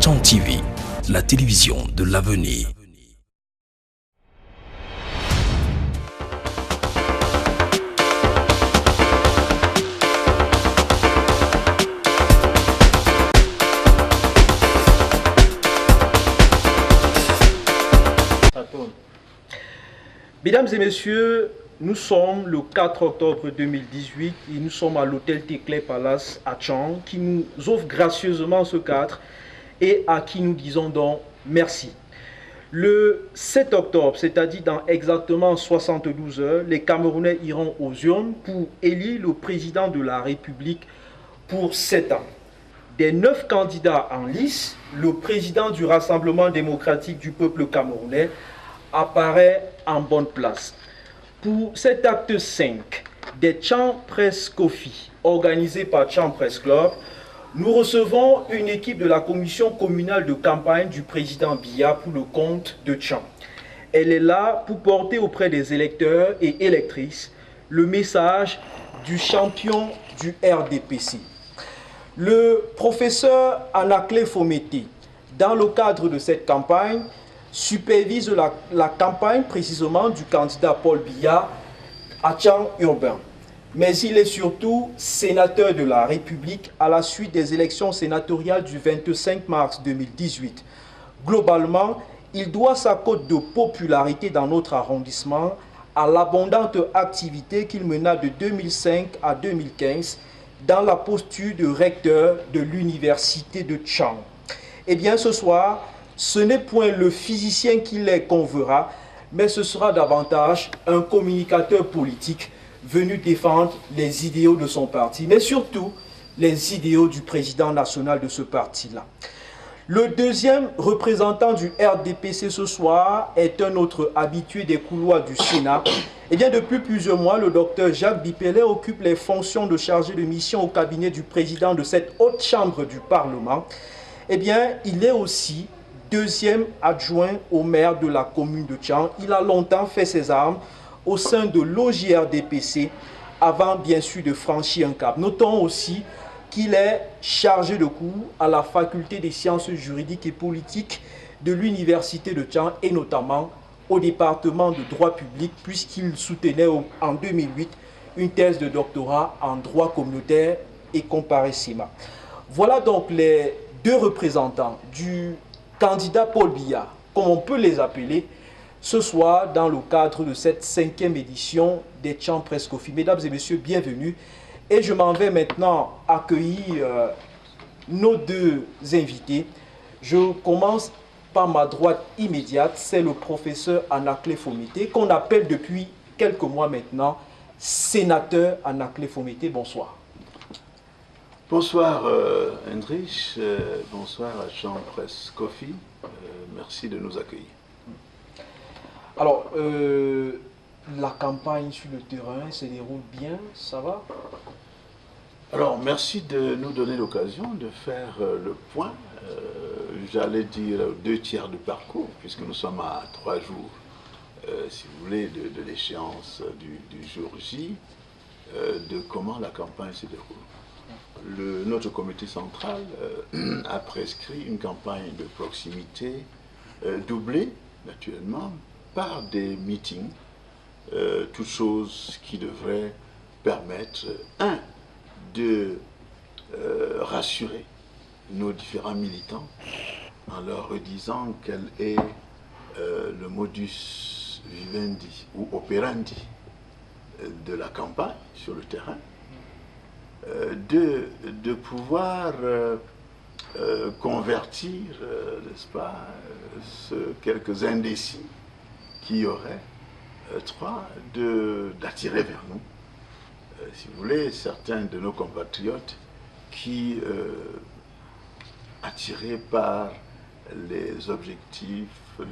Chant TV, la télévision de l'avenir. Mesdames et messieurs, nous sommes le 4 octobre 2018 et nous sommes à l'hôtel Teclé Palace à Chang qui nous offre gracieusement ce cadre et à qui nous disons donc merci. Le 7 octobre, c'est-à-dire dans exactement 72 heures, les Camerounais iront aux urnes pour élire le président de la République pour 7 ans. Des 9 candidats en lice, le président du Rassemblement démocratique du peuple camerounais apparaît en bonne place. Pour cet acte 5 des Chant Press Coffee, organisé par Chant Press Club, nous recevons une équipe de la commission communale de campagne du président Biya pour le compte de Chant. Elle est là pour porter auprès des électeurs et électrices le message du champion du RDPC. Le professeur Anaclé Fomété, dans le cadre de cette campagne, supervise la campagne précisément du candidat Paul Biya à Chang urbain. Mais il est surtout sénateur de la République à la suite des élections sénatoriales du 25 mars 2018. Globalement, il doit sa cote de popularité dans notre arrondissement à l'abondante activité qu'il mena de 2005 à 2015 dans la posture de recteur de l'université de Chang. Eh bien, ce soir, ce n'est point le physicien qui les converra, mais ce sera davantage un communicateur politique venu défendre les idéaux de son parti, mais surtout les idéaux du président national de ce parti-là. Le deuxième représentant du RDPC ce soir est un autre habitué des couloirs du Sénat. Eh bien, depuis plusieurs mois, le docteur Jacques Bipellet occupe les fonctions de chargé de mission au cabinet du président de cette haute chambre du Parlement. Eh bien, il est aussi deuxième adjoint au maire de la commune de Chang. Il a longtemps fait ses armes au sein de l'OJRDPC avant bien sûr de franchir un cap. Notons aussi qu'il est chargé de cours à la faculté des sciences juridiques et politiques de l'université de Chang et notamment au département de droit public puisqu'il soutenait en 2008 une thèse de doctorat en droit communautaire et comparé CIMA. Voilà donc les deux représentants du candidat Paul Biya, comme on peut les appeler, ce soir dans le cadre de cette 5e édition des Chant Press Coffee. Mesdames et messieurs, bienvenue. Et je m'en vais maintenant accueillir nos deux invités. Je commence par ma droite immédiate, c'est le professeur Anaclé Fomété, qu'on appelle depuis quelques mois maintenant sénateur Anaclé Fomété. Bonsoir. Bonsoir Heinrich, bonsoir à Chant Press Coffee, merci de nous accueillir. Alors, la campagne sur le terrain se déroule bien, ça va? Alors, merci de nous donner l'occasion de faire le point, j'allais dire 2/3 du parcours, puisque nous sommes à 3 jours, si vous voulez, de l'échéance du jour J, de comment la campagne se déroule. Notre comité central a prescrit une campagne de proximité doublée, naturellement, par des meetings, toutes choses qui devraient permettre, de rassurer nos différents militants en leur redisant quel est le modus vivendi ou operandi de la campagne sur le terrain, de pouvoir convertir, n'est-ce pas, quelques indécis qui y auraient, d'attirer vers nous, si vous voulez, certains de nos compatriotes qui, attirés par les objectifs,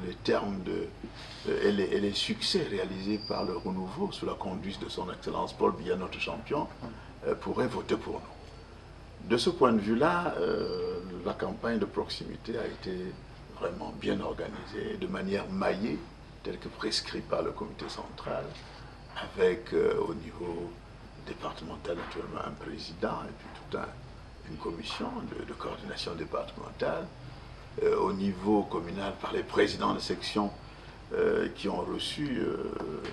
les termes et les succès réalisés par le renouveau sous la conduite de son Excellence Paul Biya, notre champion, pourraient voter pour nous. De ce point de vue-là, la campagne de proximité a été vraiment bien organisée, de manière maillée, telle que prescrit par le comité central, avec au niveau départemental naturellement un président et puis toute une commission de coordination départementale, au niveau communal par les présidents de section qui ont reçu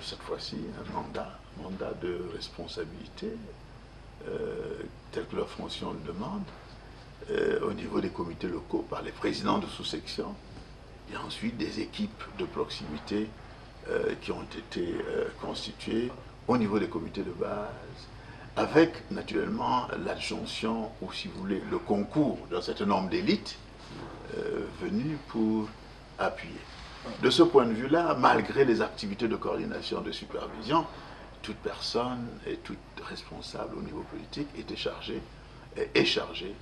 cette fois-ci un mandat de responsabilité tel que leur fonction le demande, au niveau des comités locaux par les présidents de sous-section, et ensuite des équipes de proximité qui ont été constituées au niveau des comités de base, avec naturellement l'adjonction, ou si vous voulez, le concours d'un certain nombre d'élites venues pour appuyer. De ce point de vue-là, malgré les activités de coordination, de supervision, toute personne et toute responsable au niveau politique est chargée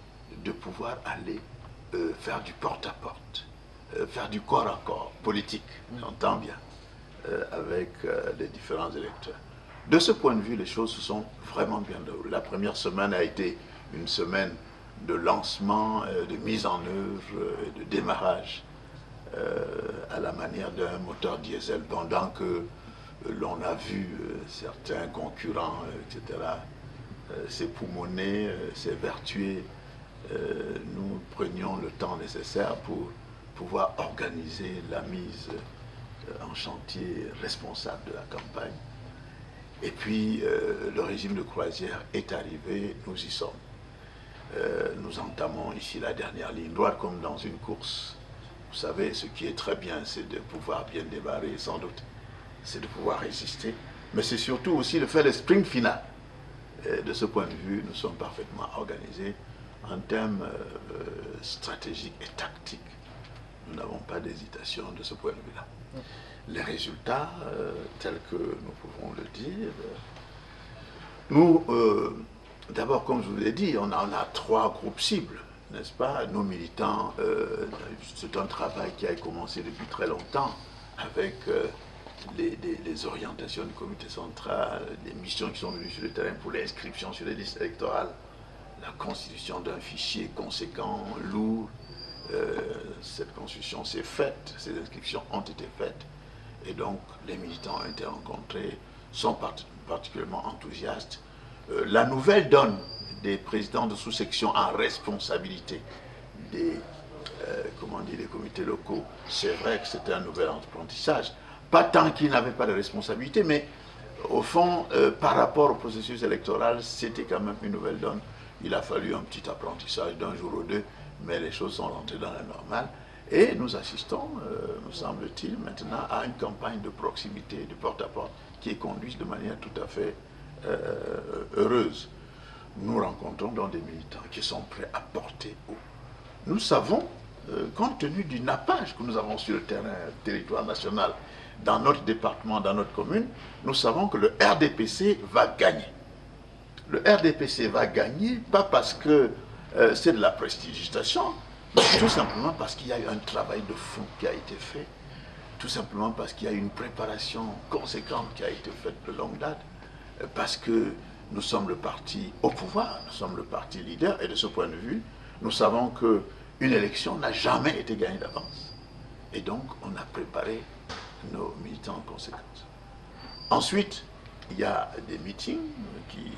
de pouvoir aller faire du porte-à-porte, faire du corps à corps politique, j'entends bien, avec les différents électeurs. De ce point de vue, les choses se sont vraiment bien déroulées. La première semaine a été une semaine de lancement, de mise en œuvre, de démarrage à la manière d'un moteur diesel, pendant que l'on a vu certains concurrents, etc., s'époumoner, s'évertuer. Nous prenions le temps nécessaire pour pouvoir organiser la mise en chantier responsable de la campagne. Et puis, le régime de croisière est arrivé, nous y sommes. Nous entamons ici la dernière ligne droite comme dans une course. Vous savez, ce qui est très bien, c'est de pouvoir bien démarrer, sans doute. C'est de pouvoir résister. Mais c'est surtout aussi de faire le sprint final. De ce point de vue, nous sommes parfaitement organisés en termes stratégiques et tactiques. Nous n'avons pas d'hésitation de ce point de vue-là. Les résultats, tels que nous pouvons le dire, nous, d'abord, comme je vous l'ai dit, on a 3 groupes cibles, n'est-ce pas? Nos militants, c'est un travail qui a commencé depuis très longtemps, avec les orientations du comité central, les missions qui sont venues sur le terrain pour l'inscription sur les listes électorales, la constitution d'un fichier conséquent, lourd. Cette constitution s'est faite, ces inscriptions ont été faites, et donc les militants ont été rencontrés, sont particulièrement enthousiastes. La nouvelle donne des présidents de sous-section en responsabilité des comités locaux, c'est vrai que c'était un nouvel apprentissage, pas tant qu'ils n'avaient pas de responsabilité, mais au fond, par rapport au processus électoral, c'était quand même une nouvelle donne. Il a fallu un petit apprentissage d'un jour ou deux, mais les choses sont rentrées dans la normale. Et nous assistons, me semble-t-il, maintenant à une campagne de proximité, de porte-à-porte, qui est conduite de manière tout à fait heureuse. Nous rencontrons donc des militants qui sont prêts à porter haut. Nous savons, compte tenu du nappage que nous avons sur le territoire national, dans notre département, dans notre commune, nous savons que le RDPC va gagner. Le RDPC va gagner, pas parce que c'est de la prestidigitation, mais tout simplement parce qu'il y a eu un travail de fond qui a été fait, tout simplement parce qu'il y a eu une préparation conséquente qui a été faite de longue date, parce que nous sommes le parti au pouvoir, nous sommes le parti leader, et de ce point de vue, nous savons qu'une élection n'a jamais été gagnée d'avance. Et donc, on a préparé nos militants en conséquence. Ensuite, il y a des meetings qui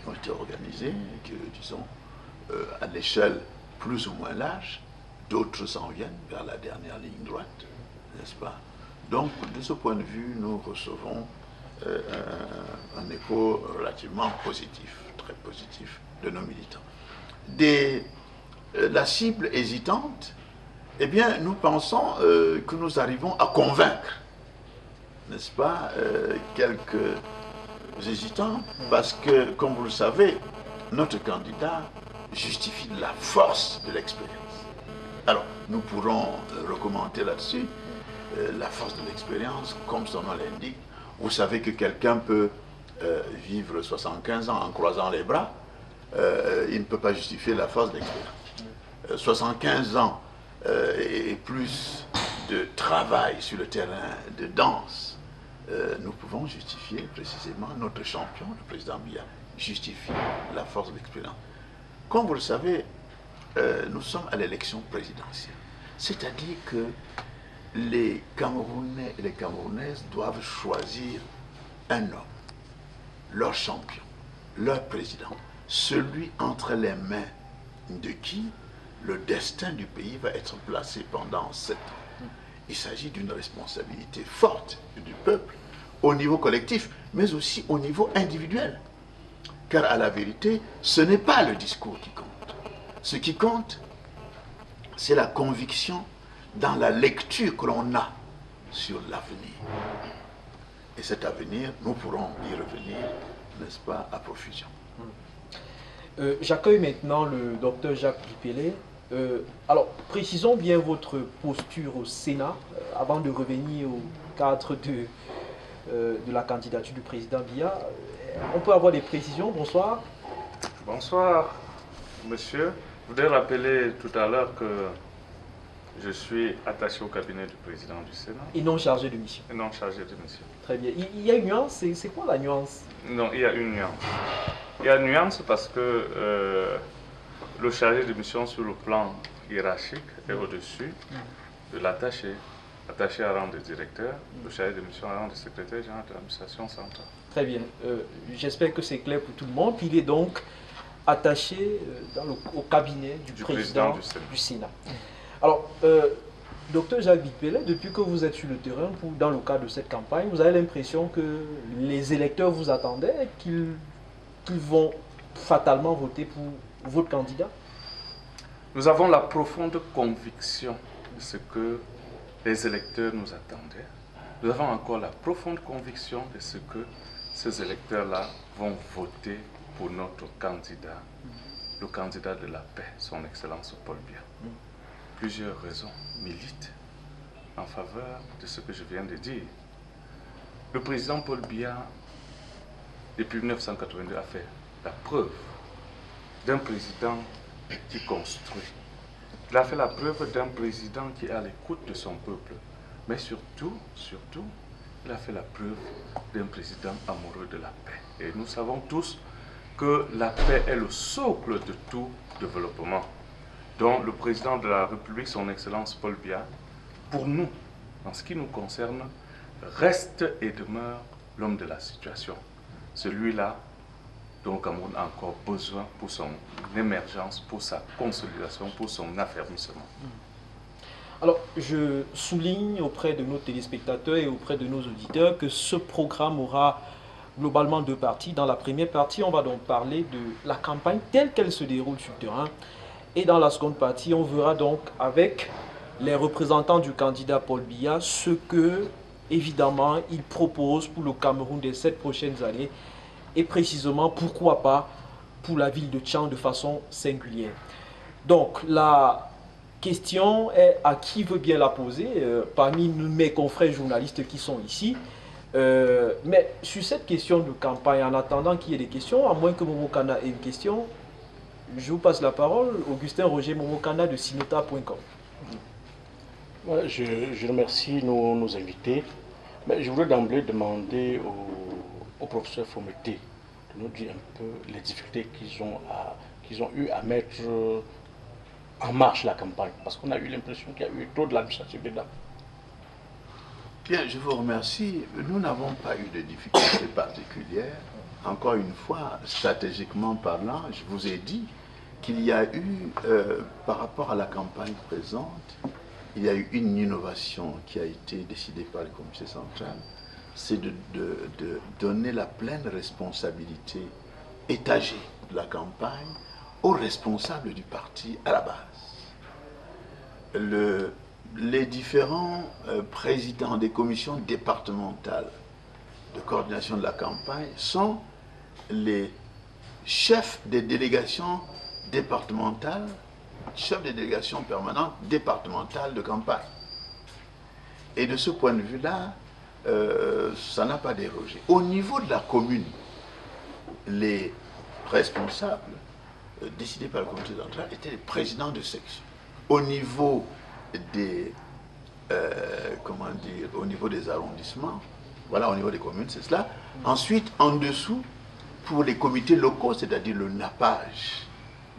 ont été organisés, que, disons, à l'échelle plus ou moins large, d'autres s'en viennent vers la dernière ligne droite, n'est-ce pas? Donc, de ce point de vue, nous recevons un écho relativement positif, très positif, de nos militants. La cible hésitante, eh bien, nous pensons que nous arrivons à convaincre, n'est-ce pas, quelques hésitants, parce que, comme vous le savez, notre candidat justifie la force de l'expérience. Alors, nous pourrons recommander là-dessus la force de l'expérience, comme son nom l'indique. Vous savez que quelqu'un peut vivre 75 ans en croisant les bras, il ne peut pas justifier la force de l'expérience. 75 ans et plus de travail sur le terrain de danse, nous pouvons justifier précisément notre champion, le président Biya, justifie la force de l'expérience. Comme vous le savez, nous sommes à l'élection présidentielle. C'est-à-dire que les Camerounais et les Camerounaises doivent choisir un homme, leur champion, leur président, celui entre les mains de qui le destin du pays va être placé pendant 7 ans. Il s'agit d'une responsabilité forte du peuple au niveau collectif, mais aussi au niveau individuel. Car à la vérité, ce n'est pas le discours qui compte. Ce qui compte, c'est la conviction dans la lecture que l'on a sur l'avenir. Et cet avenir, nous pourrons y revenir, n'est-ce pas, à profusion. J'accueille maintenant le docteur Jacques Bipélé. Alors, précisons bien votre posture au Sénat, avant de revenir au cadre de la candidature du président Biya. On peut avoir des précisions? Bonsoir. Bonsoir, monsieur. Je voudrais rappeler tout à l'heure que je suis attaché au cabinet du président du Sénat. Et non chargé de mission. Et non chargé de mission. Très bien. Il y a une nuance, c'est quoi la nuance? Non, il y a une nuance. Il y a une nuance parce que le chargé de mission sur le plan hiérarchique est au-dessus de l'attaché. Attaché à rang de directeur, le chargé de mission à rang de secrétaire général de l'administration centrale. Très bien. J'espère que c'est clair pour tout le monde. Il est donc attaché au cabinet du président du Sénat. Alors, docteur Jacques Bipélé, depuis que vous êtes sur le terrain, dans le cadre de cette campagne, vous avez l'impression que les électeurs vous attendaient, qu'ils vont fatalement voter pour votre candidat? Nous avons la profonde conviction de ce que les électeurs nous attendaient. Nous avons encore la profonde conviction de ce que ces électeurs-là vont voter pour notre candidat, le candidat de la paix, son Excellence Paul Biya. Plusieurs raisons militent en faveur de ce que je viens de dire. Le président Paul Biya, depuis 1982, a fait la preuve d'un président qui construit. Il a fait la preuve d'un président qui est à l'écoute de son peuple. Mais surtout, il a fait la preuve d'un président amoureux de la paix. Et nous savons tous que la paix est le socle de tout développement. Donc le président de la République, son Excellence Paul Biya, pour nous, en ce qui nous concerne, reste et demeure l'homme de la situation. Celui-là dont le Cameroun a encore besoin pour son émergence, pour sa consolidation, pour son affermissement. Alors, je souligne auprès de nos téléspectateurs et auprès de nos auditeurs que ce programme aura globalement 2 parties. Dans la première partie, on va donc parler de la campagne telle qu'elle se déroule sur le terrain. Et dans la seconde partie, on verra donc avec les représentants du candidat Paul Biya ce que, évidemment, il propose pour le Cameroun des 7 prochaines années. Et précisément, pourquoi pas, pour la ville de Tchang de façon singulière. Donc, la question est à qui veut bien la poser, parmi mes confrères journalistes qui sont ici. Mais sur cette question de campagne, en attendant qu'il y ait des questions, à moins que Momokana ait une question, je vous passe la parole. Augustin Roger Momokana de Sinota.com. Ouais, je remercie nos invités. Mais je voudrais d'emblée demander au professeur Fometé de nous dire un peu les difficultés qu'ils ont eu à mettre en marche la campagne. Parce qu'on a eu l'impression qu'il y a eu trop de l'administratif dedans. Bien, je vous remercie. Nous n'avons pas eu de difficultés particulières. Encore une fois, stratégiquement parlant, je vous ai dit qu'il y a eu, par rapport à la campagne présente, il y a eu une innovation qui a été décidée par le comité central. C'est de donner la pleine responsabilité étagée de la campagne aux responsables du parti à la base. Les différents présidents des commissions départementales de coordination de la campagne sont les chefs des délégations départementales, chefs des délégations permanentes départementales de campagne. Et de ce point de vue-là, ça n'a pas dérogé. Au niveau de la commune, les responsables décidés par le comité central étaient les présidents de section. Au niveau des, au niveau des arrondissements, voilà, au niveau des communes, c'est cela. Ensuite, en dessous, pour les comités locaux, c'est-à-dire le nappage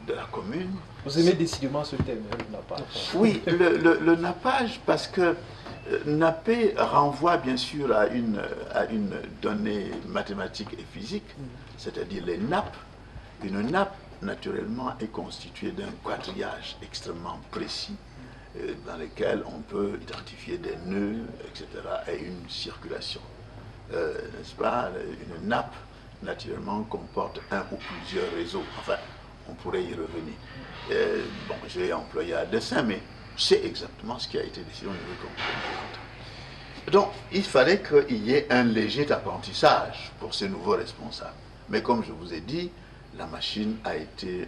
de la commune. Vous aimez décidément ce thème, le nappage. Oui, le nappage, parce que napper renvoie bien sûr à une donnée mathématique et physique, c'est-à-dire les nappes. Une nappe naturellement, est constitué d'un quadrillage extrêmement précis dans lequel on peut identifier des nœuds, etc., et une circulation. N'est-ce pas? Une nappe, naturellement, comporte un ou plusieurs réseaux. Enfin, on pourrait y revenir. Bon, j'ai employé à dessein, mais c'est exactement ce qui a été décidé au niveau complémentaire. Donc, il fallait qu'il y ait un léger apprentissage pour ces nouveaux responsables. Mais comme je vous ai dit, la machine a été